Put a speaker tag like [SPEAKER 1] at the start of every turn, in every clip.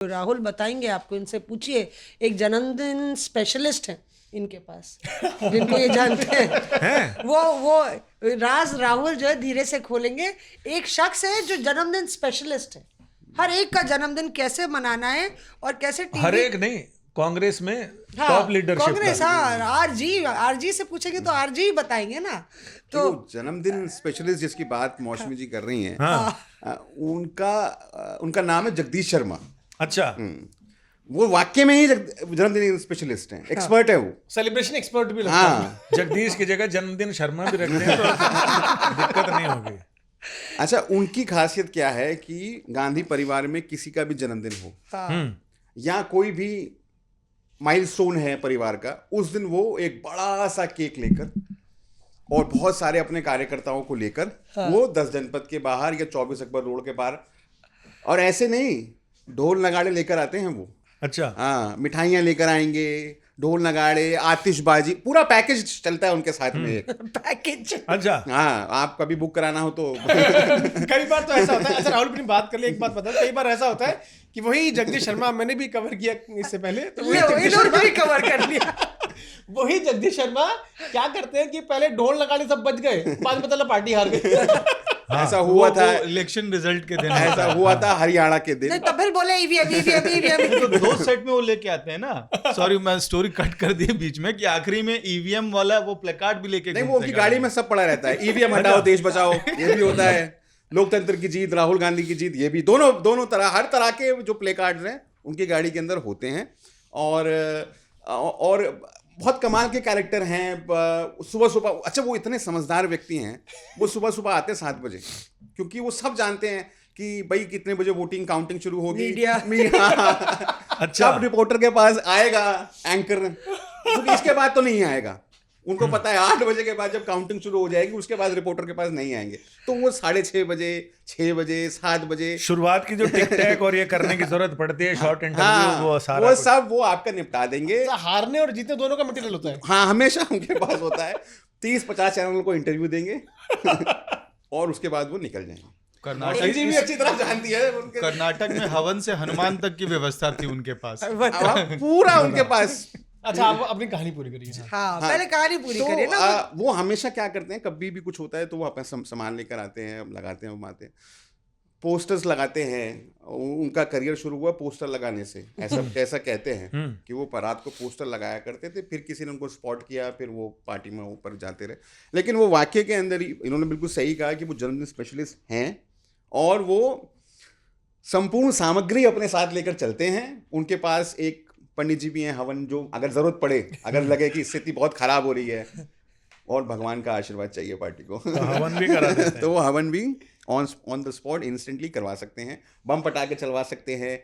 [SPEAKER 1] राहुल बताएंगे आपको, इनसे पूछिए, एक जन्मदिन स्पेशलिस्ट है इनके पास जिनको ये जानते हैं। वो राज राहुल जो है धीरे से खोलेंगे। एक शख्स है जो जन्मदिन स्पेशलिस्ट है, हर एक का जन्मदिन कैसे मनाना है और कैसे
[SPEAKER 2] हर एक नहीं, कांग्रेस में टॉप लीडरशिप
[SPEAKER 1] कांग्रेस, आरजी से पूछेंगे तो आरजी ही बताएंगे ना। तो
[SPEAKER 3] जन्मदिन स्पेशलिस्ट जिसकी बात मौसमी जी कर रही हैं, उनका नाम है जगदीश शर्मा।
[SPEAKER 2] अच्छा,
[SPEAKER 3] वो वाकई में ही जन्मदिन स्पेशलिस्ट हैं, एक्सपर्ट है वो,
[SPEAKER 4] सेलिब्रेशन एक्सपर्ट भी लगता है।
[SPEAKER 3] हाँ।
[SPEAKER 2] जगदीश की जगह जन्मदिन शर्मा भी रखते हैं तो दिक्कत नहीं होगी।
[SPEAKER 3] अच्छा, उनकी खासियत क्या है कि गांधी परिवार में किसी का भी जन्मदिन हो या कोई भी माइलस्टोन है परिवार का, उस दिन वो एक बड़ा सा केक लेकर और बहुत सारे अपने कार्यकर्ताओं को लेकर वो 10 जनपद के बाहर या 24 अकबर रोड के बाहर, और ऐसे नहीं, ढोल नगाड़े लेकर आते हैं वो।
[SPEAKER 2] अच्छा,
[SPEAKER 3] हाँ, मिठाइयाँ लेकर आएंगे, ढोल नगाड़े, आतिशबाजी, पूरा पैकेज चलता है उनके साथ में एक
[SPEAKER 1] पैकेज।
[SPEAKER 2] अच्छा,
[SPEAKER 3] हाँ, आप कभी बुक कराना हो तो
[SPEAKER 4] कई बार तो ऐसा होता है। अच्छा राहुल, अपनी बात कर ले, एक बात बता, कई बार ऐसा होता है कि वही जगदीश शर्मा, मैंने भी कवर किया इससे पहले, तो वही जगदीश शर्मा
[SPEAKER 1] भी कवर कर लिया।
[SPEAKER 4] वही जगदीश शर्मा क्या करते हैं कि पहले ढोल नगाड़े सब बच गए, बाद में मतलब पार्टी हार गई।
[SPEAKER 3] ऐसा हुआ था
[SPEAKER 2] इलेक्शन रिजल्ट के दिन,
[SPEAKER 3] ऐसा हुआ था हरियाणा के दिन।
[SPEAKER 1] नहीं, तब फिर बोले ईवीएम।
[SPEAKER 5] तो 2 सेट में वो लेके आते हैं ना। सॉरी, मैं स्टोरी कट कर दी बीच में कि आखिरी में ईवीएम वाला वो प्लेकार्ड भी लेके
[SPEAKER 3] नहीं, वो उनकी गाड़ी में सब पड़ा रहता है, ईवीएम हटाओ देश बचाओ, ये भी होता है, लोकतंत्र की जीत, राहुल गांधी की जीत, ये भी, दोनों तरह, हर तरह के जो प्ले कार्ड्स हैं उनकी गाड़ी के अंदर होते हैं। और बहुत कमाल के कैरेक्टर हैं। सुबह सुबह, अच्छा, वो इतने समझदार व्यक्ति हैं, वो सुबह सुबह आते हैं 7 बजे, क्योंकि वो सब जानते हैं कि भाई कितने बजे वोटिंग काउंटिंग शुरू होगी।
[SPEAKER 1] मीडिया
[SPEAKER 2] अच्छा,
[SPEAKER 3] सब रिपोर्टर के पास आएगा एंकर, क्योंकि इसके बाद तो नहीं आएगा। उनको पता है 8 बजे के बाद जब काउंटिंग शुरू हो जाएगी, उसके बाद रिपोर्टर के पास नहीं आएंगे, तो वो 6:30 बजे, 6 बजे, 7 बजे
[SPEAKER 2] शुरुआत की जो टिक टैक और ये करने की जरूरत पड़ती है, शॉर्ट इंटरव्यू, वो सारा
[SPEAKER 3] वो सब वो आपका निपटा देंगे।
[SPEAKER 4] हारने और जीतने दोनों का मटेरियल होता है।
[SPEAKER 3] हाँ, हमेशा उनके पास होता है। 30-50 चैनल को इंटरव्यू देंगे और उसके बाद वो निकल जाएंगे।
[SPEAKER 5] कर्नाटक
[SPEAKER 3] जी भी अच्छी तरह जानती है उनके,
[SPEAKER 5] कर्नाटक में हवन से हनुमान तक की व्यवस्था थी उनके पास।
[SPEAKER 3] पूरा उनके पास।
[SPEAKER 4] अच्छा, आप अपनी कहानी पूरी करिए।
[SPEAKER 1] हाँ, पहले कहानी पूरी
[SPEAKER 3] तो
[SPEAKER 1] करिए ना।
[SPEAKER 3] वो हमेशा क्या करते हैं, कभी भी कुछ होता है तो वो अपना सामान लेकर आते हैं, लगाते हैं, घुमाते हैं, पोस्टर्स लगाते हैं। उनका करियर शुरू हुआ पोस्टर लगाने से, ऐसा कहते हैं कि वो रात को पोस्टर लगाया करते थे, फिर किसी ने उनको स्पॉट किया, फिर वो पार्टी में ऊपर जाते रहे। लेकिन वो वाक्य के अंदर ही इन्होंने बिल्कुल सही कहा कि वो जन्मदिन स्पेशलिस्ट हैं और वो संपूर्ण सामग्री अपने साथ लेकर चलते हैं। उनके पास एक पंडित जी भी हैं, हवन, जो अगर जरूरत पड़े, अगर लगे कि स्थिति बहुत खराब हो रही है और भगवान का आशीर्वाद चाहिए पार्टी को,
[SPEAKER 2] तो हवन भी करा देते हैं।
[SPEAKER 3] तो वो हवन भी ऑन द स्पॉट इंस्टेंटली करवा सकते हैं, बम पटाखे चलवा सकते हैं,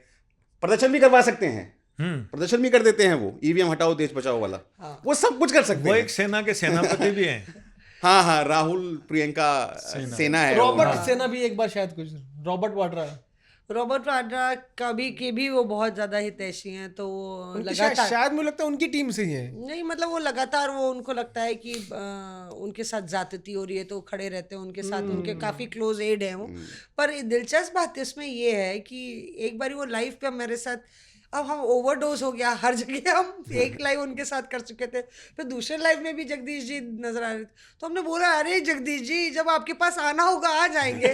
[SPEAKER 3] प्रदर्शन भी करवा सकते हैं, प्रदर्शन भी कर देते हैं वो, ईवीएम हटाओ देश बचाओ वाला, वो सब कुछ कर सकते
[SPEAKER 2] वो
[SPEAKER 3] हैं।
[SPEAKER 2] एक सेना के सेनापति भी हैं।
[SPEAKER 3] हाँ, राहुल प्रियंका सेना है।
[SPEAKER 4] रॉबर्ट सेना भी एक बार शायद कुछ, रॉबर्ट वाड्रा
[SPEAKER 1] के भी वो बहुत ज्यादा हितैषी हैं, तो वो लगातार,
[SPEAKER 4] शायद मुझे लगता है उनकी टीम से ही है।
[SPEAKER 1] नहीं मतलब वो लगातार, वो उनको लगता है कि उनके साथ ज्यादती हो रही है तो खड़े रहते हैं उनके साथ, उनके काफी क्लोज एड हैं वो। पर दिलचस्प बात इसमें ये है कि एक बार वो लाइव पे मेरे साथ, अब हम ओवरडोज हो गया, हर जगह हम एक लाइव उनके साथ कर चुके थे, फिर दूसरे लाइव में भी जगदीश जी नजर आ रहे थे, तो हमने बोला अरे जगदीश जी, जब आपके पास आना होगा आ जाएंगे।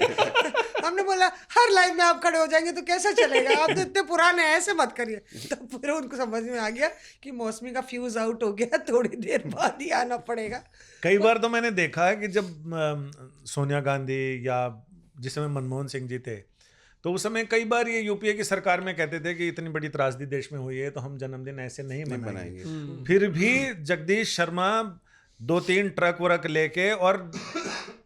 [SPEAKER 1] हमने बोला हर लाइव में आप खड़े हो जाएंगे तो कैसे चलेगा, आप तो इतने पुराने हैं, ऐसे मत करिए। तो फिर उनको समझ में आ गया कि मौसमी का फ्यूज आउट हो गया, थोड़ी देर बाद ही आना पड़ेगा।
[SPEAKER 2] कई बार तो मैंने देखा है कि जब सोनिया गांधी या जिस समय मनमोहन सिंह जी थे, तो उस समय कई बार ये यूपीए की सरकार में कहते थे कि इतनी बड़ी त्रासदी देश में हुई है तो हम जन्मदिन ऐसे नहीं मनाएंगे। फिर भी जगदीश शर्मा 2-3 ट्रक वरक लेके और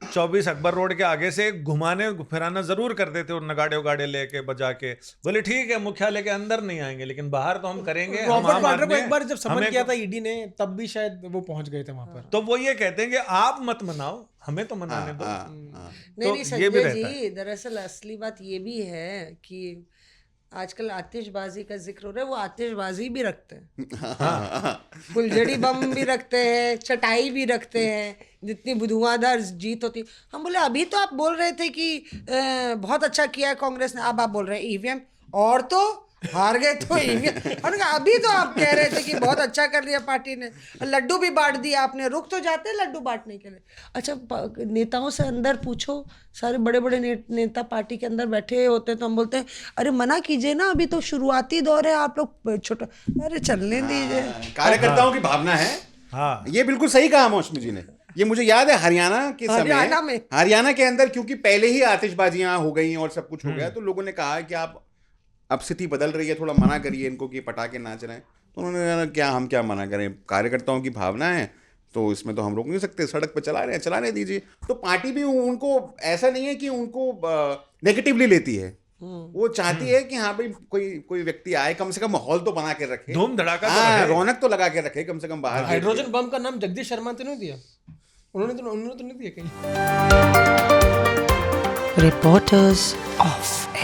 [SPEAKER 2] 24 अकबर रोड के आगे से घुमाने फिराना जरूर करते थे, और नगाड़े उगाड़े लेके बजा के, बोले ठीक है मुख्यालय के अंदर नहीं आएंगे लेकिन बाहर तो हम करेंगे।
[SPEAKER 4] रॉबर्ट वाड्रा को एक बार जब समन किया था ईडी ने, तब भी शायद वो पहुंच गए थे वहां पर।
[SPEAKER 2] तो वो ये कहते हैं कि आप मत मनाओ, हमें तो मनाने दो।
[SPEAKER 1] नहीं संजय जी, दरअसल असली बात ये भी है कि आजकल आतिशबाजी का जिक्र हो रहा है, वो आतिशबाजी भी रखते हैं, फुलझड़ी बम भी रखते हैं, चटाई भी रखते हैं, जितनी धुआंधार जीत होती। हम बोले अभी तो आप बोल रहे थे कि बहुत अच्छा किया है कांग्रेस ने, अब आप बोल रहे हैं ईवीएम, और तो हार गए तो उन्होंने कहा अभी तो आप कह रहे थे कि बहुत अच्छा कर लिया पार्टी ने, लड्डू भी बांट दिया आपने, रुक तो जाते लड्डू बांटने के लिए। अच्छा नेताओं से अंदर पूछो, सारे बड़े बड़े नेता पार्टी के अंदर बैठे होते हैं तो हम बोलते हैं अरे मना कीजिए ना, अभी तो शुरुआती दौर है, आप लोग छोटा, अरे चलने दीजिए।
[SPEAKER 3] कार्यकर्ताओं की भावना है।
[SPEAKER 2] हाँ,
[SPEAKER 3] ये बिल्कुल सही कहा मौसमी जी ने। ये मुझे याद है हरियाणा के समय, हरियाणा के अंदर क्योंकि पहले ही आतिशबाजियां हो गई और सब कुछ हो गया, तो लोगों ने कहा कि आप अब स्थिति बदल रही है, थोड़ा मना करिए इनको कि पटाखे नाच रहे हैं। तो उन्होंने कहा क्या हम क्या मना करें, कार्यकर्ताओं की भावना है तो इसमें तो हम रोक नहीं सकते, सड़क पर चला रहे हैं चलाने दीजिए। तो पार्टी भी उनको ऐसा नहीं है कि उनको नेगेटिवली लेती है, वो चाहती है कि हाँ भाई कोई व्यक्ति आए, कम से कम माहौल तो बना के रखे,
[SPEAKER 2] धूम धड़ाका तो
[SPEAKER 3] हाँ,
[SPEAKER 2] रहे।
[SPEAKER 3] रौनक तो लगा के रखे कम से कम बाहर।
[SPEAKER 4] हाइड्रोजन बम का नाम जगदीश शर्मा तो नहीं दिया उन्होंने तो नहीं दिया कहीं।
[SPEAKER 1] Reporters of